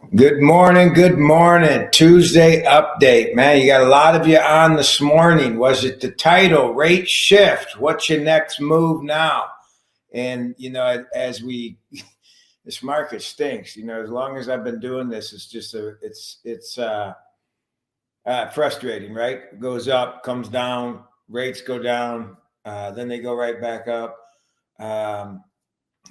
Good morning. Good morning. Tuesday update, man. You got a lot of you on this morning. Was it the title, rate shift? What's your next move now? And, as this market stinks, as long as I've been doing this, it's frustrating, right? It goes up, comes down, rates go down, then they go right back up.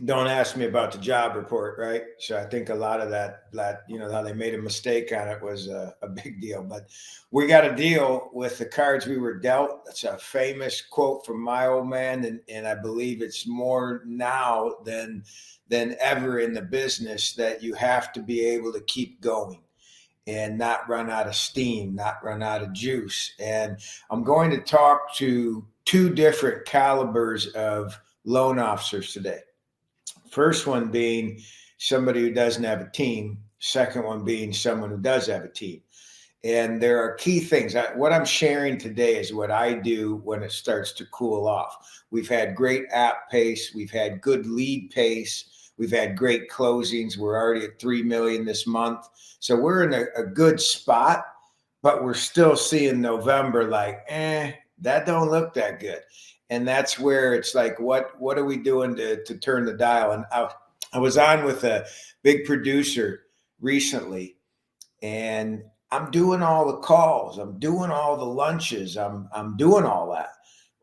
Don't ask me about the job report, right? So I think a lot of that, how they made a mistake on it was a big deal. But we got to deal with the cards we were dealt. That's a famous quote from my old man, and I believe it's more now than ever in the business that you have to be able to keep going and not run out of steam, not run out of juice. And I'm going to talk to two different calibers of loan officers today. First one being somebody who doesn't have a team. Second one being someone who does have a team. And there are key things. What I'm sharing today is what I do when it starts to cool off. We've had great app pace. We've had good lead pace. We've had great closings. We're already at 3 million this month. So we're in a good spot, but we're still seeing November like, that don't look that good. And that's where it's like, what are we doing to turn the dial? And I was on with a big producer recently, and I'm doing all the calls, I'm doing all the lunches, I'm doing all that.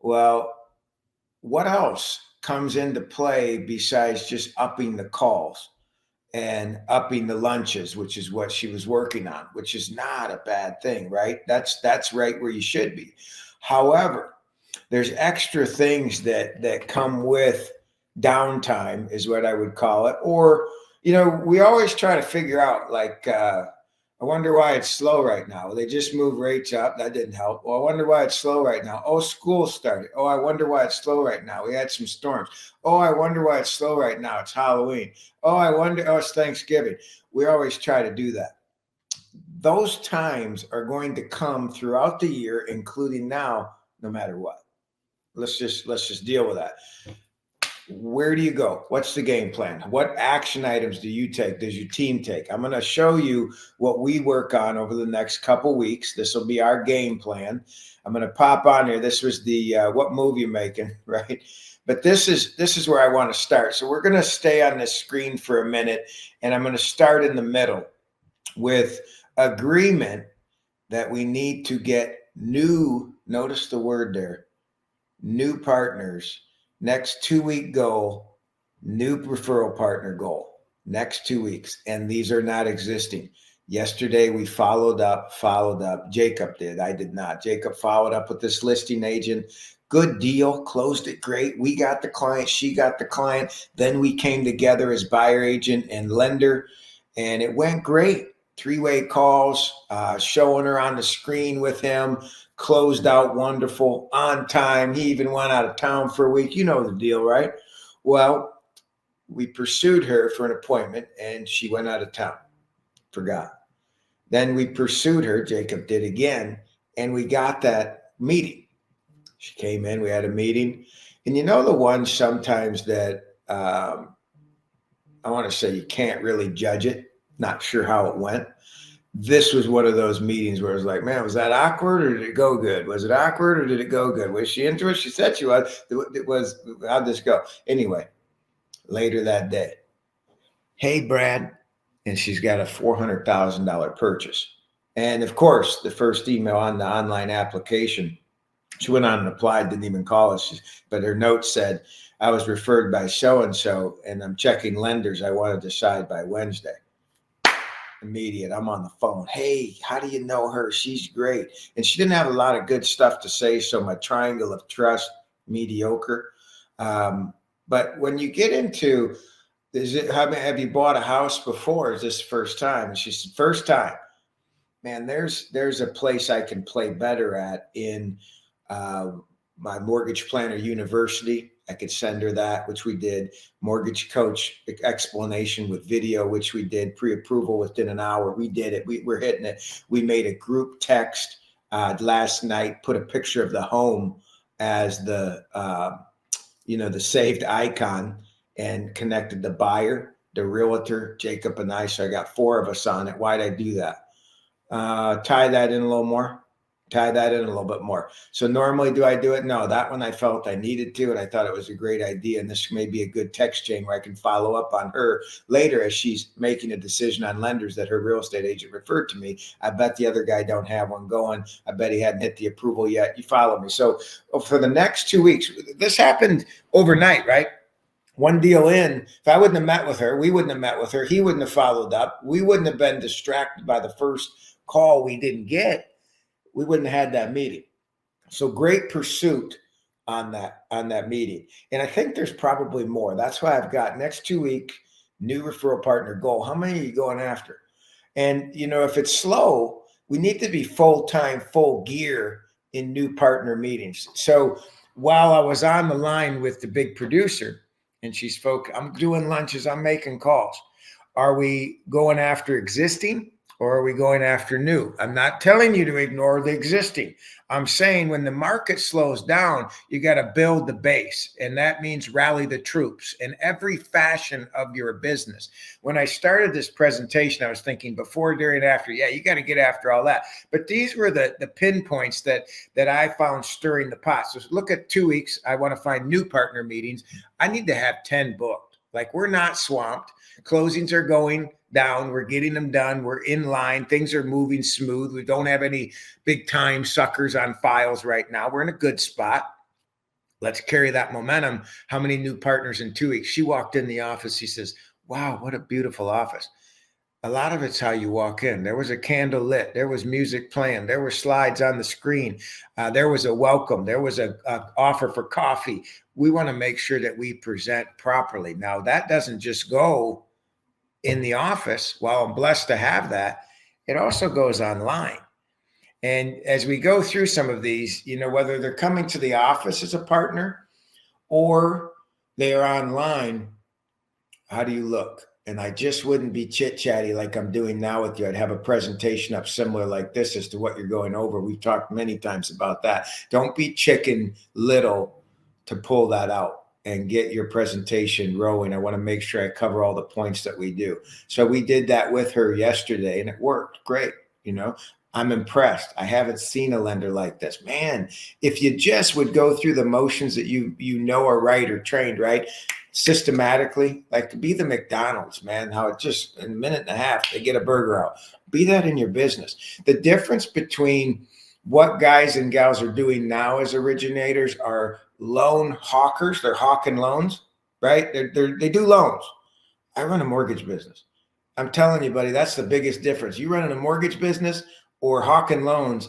Well, what else comes into play besides just upping the calls and upping the lunches, which is what she was working on, which is not a bad thing, right? That's right where you should be. However, there's extra things that come with downtime is what I would call it. Or, we always try to figure out I wonder why it's slow right now. Well, they just moved rates up. That didn't help. Well, I wonder why it's slow right now. Oh, school started. Oh, I wonder why it's slow right now. We had some storms. Oh, I wonder why it's slow right now. It's Halloween. Oh, it's Thanksgiving. We always try to do that. Those times are going to come throughout the year, including now, no matter what. Let's just deal with that. Where do you go? What's the game plan? What action items do you take? Does your team take? I'm going to show you what we work on over the next couple weeks. This will be our game plan. I'm going to pop on here. This was the what move you making, right? But this is where I want to start. So we're going to stay on this screen for a minute, and I'm going to start in the middle with agreement that we need to get new, notice the word there, new partners. Next 2-week goal, new referral partner goal. Next 2 weeks. And these are not existing. Yesterday, we followed up. Jacob did. I did not. Jacob followed up with this listing agent. Good deal. Closed it great. We got the client. She got the client. Then we came together as buyer agent and lender. And it went great. 3-way calls, showing her on the screen with him. Closed out wonderful, on time. He even went out of town for a week. You know the deal, right? Well, we pursued her for an appointment, and she went out of town. Forgot. Then we pursued her, Jacob did again, and we got that meeting. She came in, we had a meeting. And the ones sometimes that I want to say you can't really judge it, not sure how it went. This was one of those meetings where it was like, man, was that awkward or did it go good? Was it awkward or did it go good? Was she into it? She said she was. How'd this go? Anyway, later that day, hey, Brad. And she's got a $400,000 purchase. And of course, the first email on the online application, she went on and applied, didn't even call us. But her note said, I was referred by so-and-so, and I'm checking lenders. I want to decide by Wednesday. Immediate. I'm on the phone. Hey, how do you know her? She's great. And she didn't have a lot of good stuff to say. So my triangle of trust, mediocre. But when you get into, have you bought a house before? Is this first time? And she said, first time. Man, there's a place I can play better at in my Mortgage Planner University. I could send her that, which we did. Mortgage Coach explanation with video, which we did. Pre-approval within an hour. We did it. We're hitting it. We made a group text last night, put a picture of the home as the saved icon and connected the buyer the realtor, Jacob and I. So I got 4 of us on it. Why'd I do that? Tie that in a little more. Tie that in a little bit more. So normally, do I do it? No, that one I felt I needed to, and I thought it was a great idea. And this may be a good text chain where I can follow up on her later as she's making a decision on lenders that her real estate agent referred to me. I bet the other guy don't have one going. I bet he hadn't hit the approval yet. You follow me. So for the next 2 weeks, this happened overnight, right? One deal in, if I wouldn't have met with her, we wouldn't have met with her. He wouldn't have followed up. We wouldn't have been distracted by the first call we didn't get. We wouldn't have had that meeting. So great pursuit on that meeting. And I think there's probably more. That's why I've got next 2 week new referral partner goal. How many are you going after? And if it's slow, we need to be full-time, full gear in new partner meetings. So while I was on the line with the big producer and she's I'm doing lunches, I'm making calls. Are we going after existing? Or are we going after new? I'm not telling you to ignore the existing. I'm saying when the market slows down, you got to build the base. And that means rally the troops in every fashion of your business. When I started this presentation, I was thinking before, during, after. Yeah, you got to get after all that. But these were the pinpoints that I found stirring the pot. So look at 2 weeks. I want to find new partner meetings. I need to have 10 booked. Like, we're not swamped. Closings are going down. We're getting them done. We're in line. Things are moving smooth. We don't have any big time suckers on files right now. We're in a good spot. Let's carry that momentum. How many new partners in 2 weeks? She walked in the office. She says, wow, what a beautiful office. A lot of it's how you walk in. There was a candle lit. There was music playing. There were slides on the screen. There was a welcome. There was a offer for coffee. We want to make sure that we present properly. Now, that doesn't just go in the office. While I'm blessed to have that, it also goes online. And as we go through some of these, whether they're coming to the office as a partner or they are online, how do you look? And I just wouldn't be chit-chatty like I'm doing now with you. I'd have a presentation up similar like this as to what you're going over. We've talked many times about that. Don't be chicken little to pull that out and get your presentation rolling. I want to make sure I cover all the points that we do. So we did that with her yesterday and it worked great. I'm impressed. I haven't seen a lender like this. Man, if you just would go through the motions that you are right or trained, right? Systematically, like be the McDonald's, man, how it just in a minute and a half, they get a burger out. Be that in your business. The difference between what guys and gals are doing now as originators are loan hawkers. They're hawking loans, right? They do loans. I run a mortgage business. I'm telling you, buddy, that's the biggest difference. You running a mortgage business or hawking loans.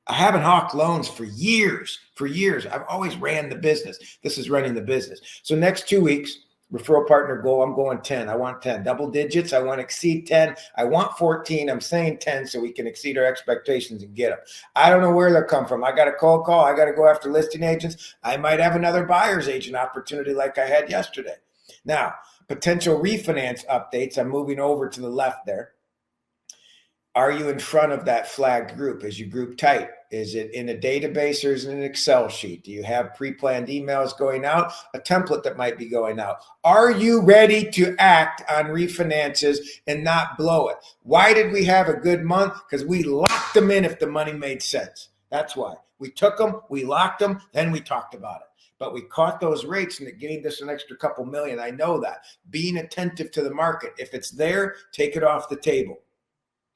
I haven't hawked loans for years. I've always ran the business. This is running the business. So next 2 weeks, referral partner goal, I'm going 10. I want 10. Double digits. I want to exceed 10. I want 14. I'm saying 10 so we can exceed our expectations and get them. I don't know where they'll come from. I got a cold call. I got to go after listing agents. I might have another buyer's agent opportunity like I had yesterday. Now, potential refinance updates. I'm moving over to the left there. Are you in front of that flagged group? Is your group tight? Is it in a database or is it an Excel sheet? Do you have pre-planned emails going out? A template that might be going out? Are you ready to act on refinances and not blow it? Why did we have a good month? Because we locked them in if the money made sense. That's why. We took them, we locked them, then we talked about it. But we caught those rates and it gained us an extra couple million. I know that. Being attentive to the market. If it's there, take it off the table.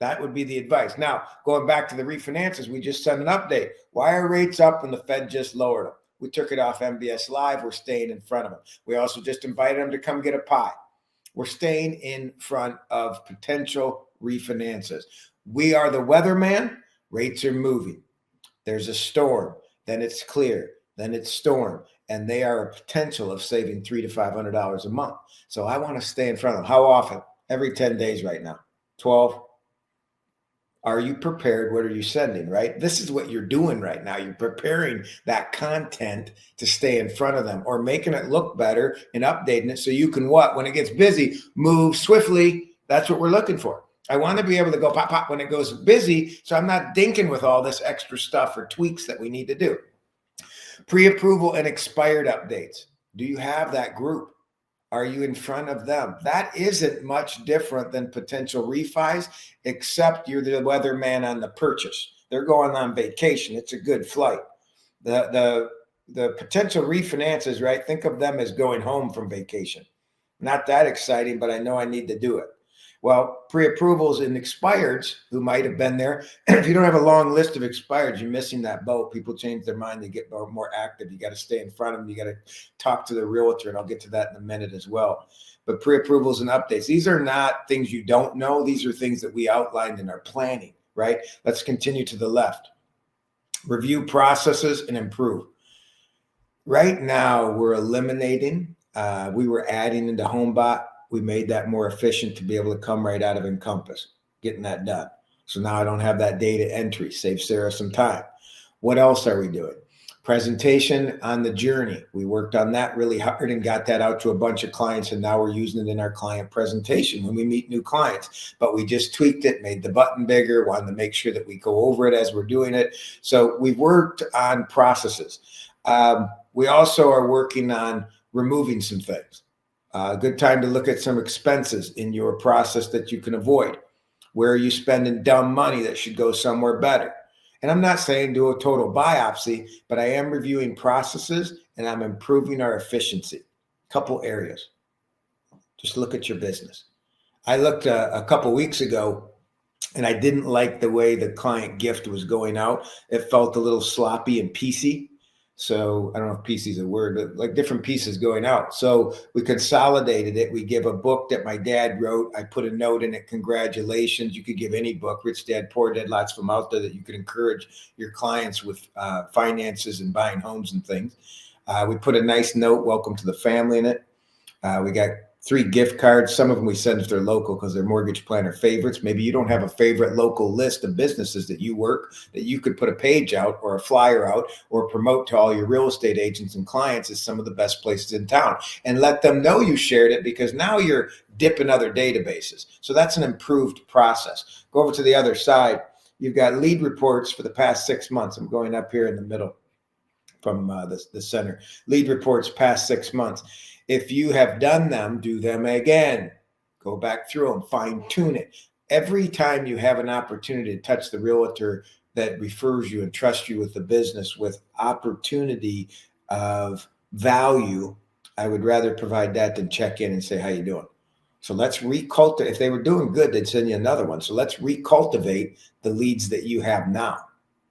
That would be the advice. Now, going back to the refinances, we just sent an update. Why are rates up when the Fed just lowered them? We took it off MBS Live. We're staying in front of them. We also just invited them to come get a pie. We're staying in front of potential refinances. We are the weatherman. Rates are moving. There's a storm. Then it's clear. Then it's storm. And they are a potential of saving $300 to $500 a month. So I want to stay in front of them. How often? Every 10 days right now. 12. Are you prepared? What are you sending, right? This is what you're doing right now. You're preparing that content to stay in front of them or making it look better and updating it so you can what? When it gets busy, move swiftly. That's what we're looking for. I want to be able to go pop, pop when it goes busy so I'm not dinking with all this extra stuff or tweaks that we need to do. Pre-approval and expired updates. Do you have that group? Are you in front of them? That isn't much different than potential refis, except you're the weatherman on the purchase. They're going on vacation. It's a good flight. The potential refinances, right? Think of them as going home from vacation. Not that exciting, but I know I need to do it. Well, pre-approvals and expireds who might have been there. If you don't have a long list of expireds, you're missing that boat. People change their mind. They get more active. You got to stay in front of them. You got to talk to the realtor, and I'll get to that in a minute as well. But pre-approvals and updates, these are not things you don't know. These are things that we outlined in our planning, right? Let's continue to the left. Review processes and improve. Right now, we're eliminating. We were adding into HomeBot. We made that more efficient to be able to come right out of Encompass, getting that done. So now I don't have that data entry. Save Sarah some time. What else are we doing? Presentation on the journey. We worked on that really hard and got that out to a bunch of clients, and now we're using it in our client presentation when we meet new clients. But we just tweaked it, made the button bigger, wanted to make sure that we go over it as we're doing it. So we've worked on processes. We also are working on removing some things. A good time to look at some expenses in your process that you can avoid. Where are you spending dumb money that should go somewhere better? And I'm not saying do a total biopsy, but I am reviewing processes and I'm improving our efficiency. Couple areas. Just look at your business. I looked a couple weeks ago and I didn't like the way the client gift was going out. It felt a little sloppy and piecey. So I don't know if PC is a word, but like different pieces going out. So we consolidated it. We give a book that my dad wrote. I put a note in it. Congratulations. You could give any book, Rich Dad, Poor Dad, lots of them out there that you could encourage your clients with finances and buying homes and things. We put a nice note, welcome to the family in it. We got 3 gift cards. Some of them we send if they're local because they're mortgage planner favorites. Maybe you don't have a favorite local list of businesses that you work that you could put a page out or a flyer out or promote to all your real estate agents and clients as some of the best places in town and let them know you shared it, because now you're dipping other databases. So that's an improved process. Go over to the other side. You've got lead reports for the past 6 months. I'm going up here in the middle from the center. Lead reports past 6 months. If you have done them, do them again. Go back through them, fine tune it. Every time you have an opportunity to touch the realtor that refers you and trusts you with the business with opportunity of value, I would rather provide that than check in and say, how you doing? So let's recultivate. If they were doing good, they'd send you another one. So let's recultivate the leads that you have now.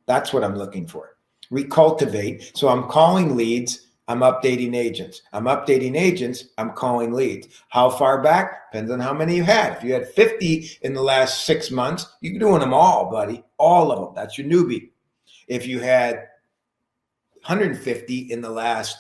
That's what I'm looking for. Recultivate. So I'm calling leads. I'm updating agents. I'm updating agents. I'm calling leads. How far back? Depends on how many you had. If you had 50 in the last 6 months, you're doing them all, buddy. All of them. That's your newbie. If you had 150 in the last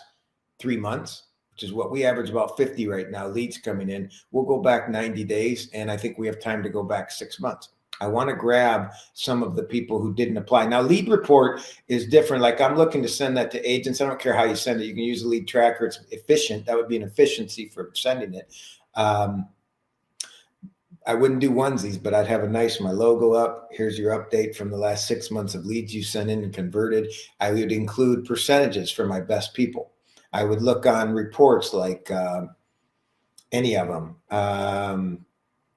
3 months, which is what we average, about 50 right now, leads coming in, we'll go back 90 days. And I think we have time to go back 6 months. I want to grab some of the people who didn't apply. Now, lead report is different. Like I'm looking to send that to agents. I don't care how you send it. You can use a lead tracker. It's efficient. That would be an efficiency for sending it. I wouldn't do onesies, but I'd have a nice, my logo up. Here's your update from the last 6 months of leads you sent in and converted. I would include percentages for my best people. I would look on reports like any of them.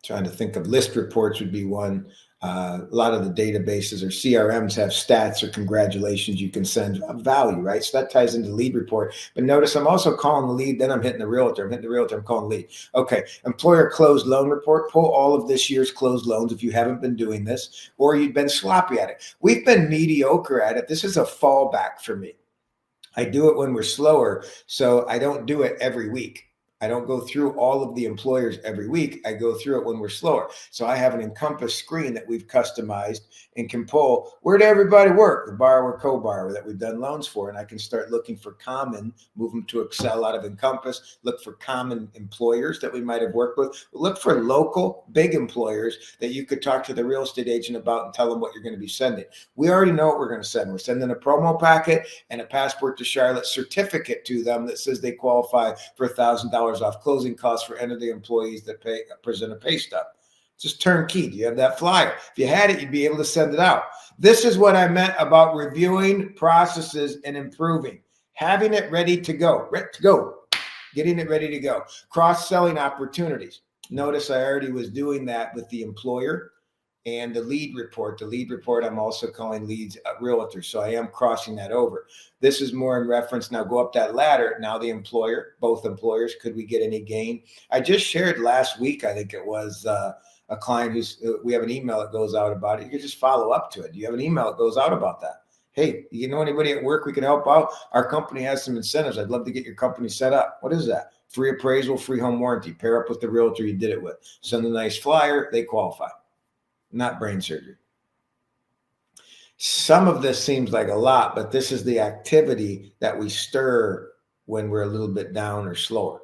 Trying to think of list reports would be one. A lot of the databases or CRMs have stats or congratulations you can send of value, right? So that ties into lead report. But notice I'm also calling the lead, then I'm hitting the realtor. I'm hitting the realtor, I'm calling lead. Okay, employer closed loan report. Pull all of this year's closed loans if you haven't been doing this or you've been sloppy at it. We've been mediocre at it. This is a fallback for me. I do it when we're slower, so I don't do it every week. I don't go through all of the employers every week. I go through it when we're slower. So I have an Encompass screen that we've customized and can pull where did everybody work, the borrower, co-borrower that we've done loans for. And I can start looking for common, move them to Excel out of Encompass, look for common employers that we might have worked with, look for local big employers that you could talk to the real estate agent about and tell them what you're going to be sending. We already know what we're going to send. We're sending a promo packet and a Passport to Charlotte certificate to them that says they qualify for $1,000 off closing costs for entity employees that present a pay stub. Just turnkey. Do you have that flyer? If you had it, you'd be able to send it out. This is what I meant about reviewing processes and improving, having it ready to go. Ready to go. getting it ready to go. Cross-selling opportunities. Notice I already was doing that with the employer and the lead report. The lead report, I'm also calling leads realtors. So I am crossing that over. This is more in reference. Now go up that ladder. Now the employer, both employers, could we get any gain? I just shared last week, I think it was a client who's, we have an email that goes out about it. You can just follow up to it. You have an email that goes out about that. Hey, you know anybody at work we can help out? Our company has some incentives. I'd love to get your company set up. What is that? Free appraisal, free home warranty. Pair up with the realtor you did it with. Send a nice flyer. They qualify. Not brain surgery. Some of this seems like a lot, but this is the activity that we stir when we're a little bit down or slower,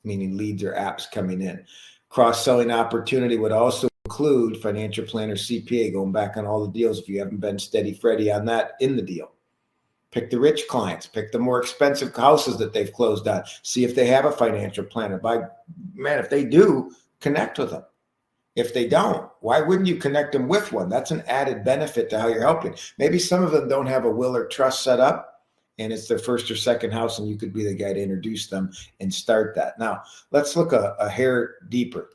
meaning leads or apps coming in. Cross-selling opportunity would also include financial planner, CPA, going back on all the deals if you haven't been steady Freddy on that in the deal. Pick the rich clients, pick the more expensive houses that they've closed on. See if they have a financial planner. If they do, connect with them. If they don't, why wouldn't you connect them with one? That's an added benefit to how you're helping. Maybe some of them don't have a will or trust set up and it's their first or second house and you could be the guy to introduce them and start that. Now, let's look a hair deeper.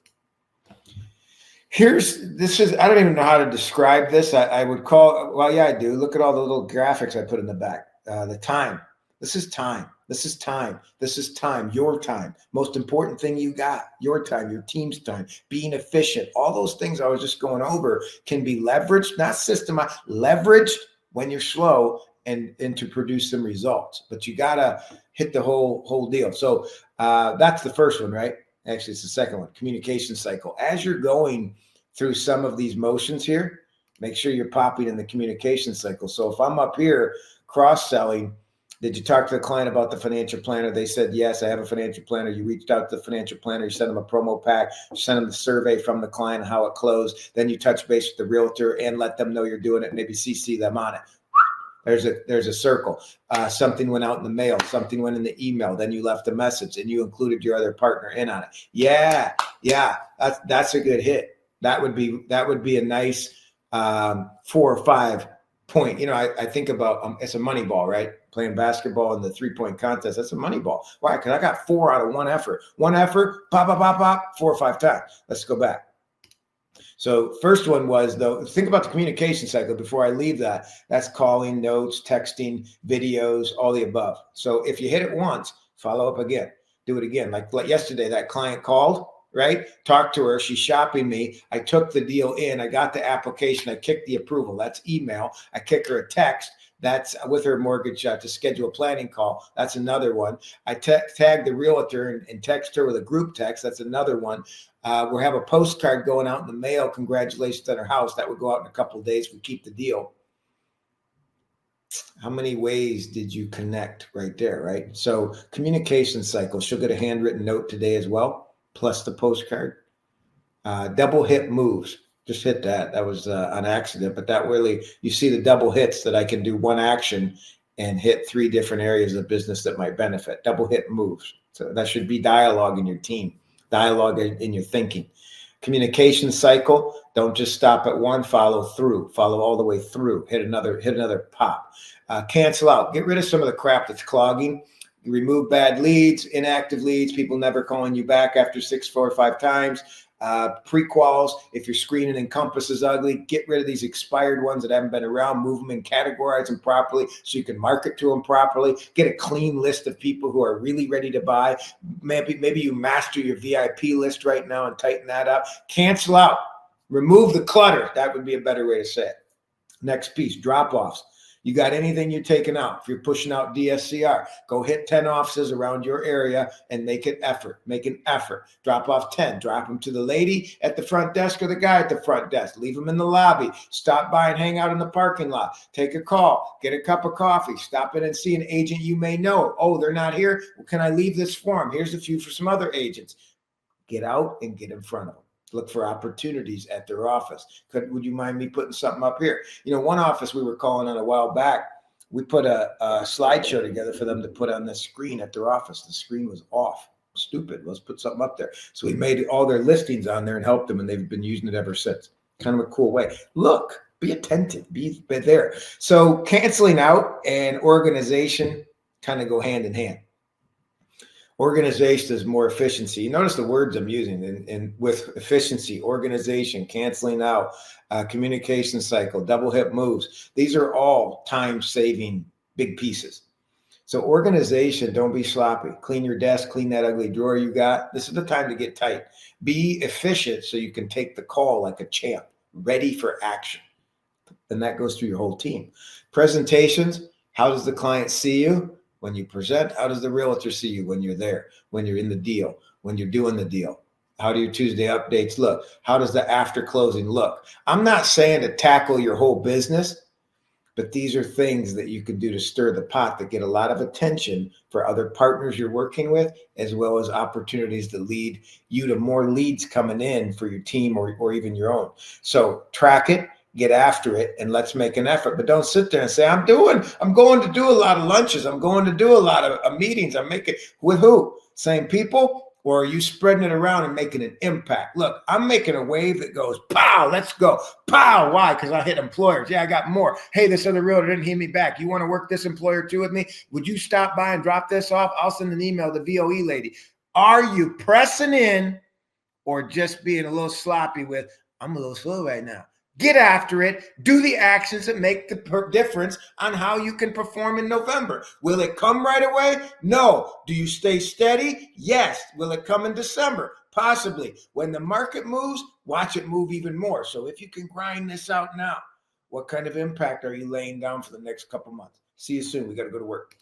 I don't even know how to describe this. I would call, well, yeah, I do. Look at all the little graphics I put in the back. The time. This is time. This is time. This is time. Your time. Most important thing you got. Your time. Your team's time. Being efficient. All those things I was just going over can be leveraged, not systemized, leveraged when you're slow and to produce some results. But you got to hit the whole deal. So that's the first one, right? Actually, it's the second one. Communication cycle. As you're going through some of these motions here, make sure you're popping in the communication cycle. So if I'm up here cross-selling, did you talk to the client about the financial planner? They said, yes, I have a financial planner. You reached out to the financial planner. You sent them a promo pack. You sent them the survey from the client, how it closed. Then you touch base with the realtor and let them know you're doing it. Maybe CC them on it. There's a circle. Something went out in the mail. Something went in the email. Then you left a message and you included your other partner in on it. Yeah. That's a good hit. That would be a nice 4 or 5 point. I think about it's a money ball, right? Playing basketball in the 3-point contest. That's a money ball. Why? Because I got 4 out of one effort. One effort, pop, 4 or 5 times. Let's go back. So first one was, though, think about the communication cycle before I leave that. That's calling, notes, texting, videos, all the above. So if you hit it once, follow up again. Do it again. Like yesterday, that client called, right? Talked to her. She's shopping me. I took the deal in. I got the application. I kicked the approval. That's email. I kick her a text. That's with her mortgage to schedule a planning call. That's another one. I tag the realtor and text her with a group text. That's another one. We'll have a postcard going out in the mail. Congratulations on her house. That would go out in a couple of days. We keep the deal. How many ways did you connect right there, right? So communication cycle. She'll get a handwritten note today as well, plus the postcard. Double hit moves. Just hit that. That was an accident, but that really, you see the double hits that I can do one action and hit 3 different areas of business that might benefit. Double hit moves. So that should be dialogue in your team, dialogue in your thinking. Communication cycle. Don't just stop at one, follow through, follow all the way through, hit another pop. Cancel out, get rid of some of the crap that's clogging. Remove bad leads, inactive leads, people never calling you back after 6, 4, or 5 times. Pre-quals, if your screen and Encompass is ugly, get rid of these expired ones that haven't been around, move them and categorize them properly so you can market to them properly. Get a clean list of people who are really ready to buy. Maybe you master your VIP list right now and tighten that up. Cancel out, remove the clutter. That would be a better way to say it. Next piece, drop-offs. You got anything you're taking out? If you're pushing out DSCR, go hit 10 offices around your area and make an effort. Make an effort. Drop off 10. Drop them to the lady at the front desk or the guy at the front desk. Leave them in the lobby. Stop by and hang out in the parking lot. Take a call. Get a cup of coffee. Stop in and see an agent you may know. Oh, they're not here? Well, can I leave this form? Here's a few for some other agents. Get out and get in front of them. Look for opportunities at their office. Would you mind me putting something up here? One office we were calling on a while back, we put a slideshow together for them to put on the screen at their office. The screen was off. Stupid. Let's put something up there. So we made all their listings on there and helped them, and they've been using it ever since. Kind of a cool way. Look, be attentive, be there. So canceling out and organization kind of go hand in hand. Organization is more efficiency. You notice the words I'm using, and with efficiency, organization, canceling out, communication cycle, double hip moves. These are all time-saving big pieces. So organization, don't be sloppy. Clean your desk, clean that ugly drawer you got. This is the time to get tight. Be efficient so you can take the call like a champ, ready for action. And that goes through your whole team. Presentations, how does the client see you when you present? How does the realtor see you when you're there, when you're in the deal, when you're doing the deal? How do your Tuesday updates look? How does the after closing look? I'm not saying to tackle your whole business, but these are things that you can do to stir the pot that get a lot of attention for other partners you're working with, as well as opportunities that lead you to more leads coming in for your team or even your own. So track it, get after it, and let's make an effort. But don't sit there and say, I'm going to do a lot of lunches. I'm going to do a lot of meetings. I'm making, with who? Same people? Or are you spreading it around and making an impact? Look, I'm making a wave that goes, pow, let's go. Pow, why? Because I hit employers. Yeah, I got more. Hey, this other realtor didn't hit me back. You want to work this employer too with me? Would you stop by and drop this off? I'll send an email to the VOE lady. Are you pressing in or just being a little sloppy with, I'm a little slow right now? Get after it. Do the actions that make the difference on how you can perform in November. Will it come right away? No. Do you stay steady? Yes. Will it come in December? Possibly. When the market moves, watch it move even more. So if you can grind this out now, what kind of impact are you laying down for the next couple months? See you soon. We got to go to work.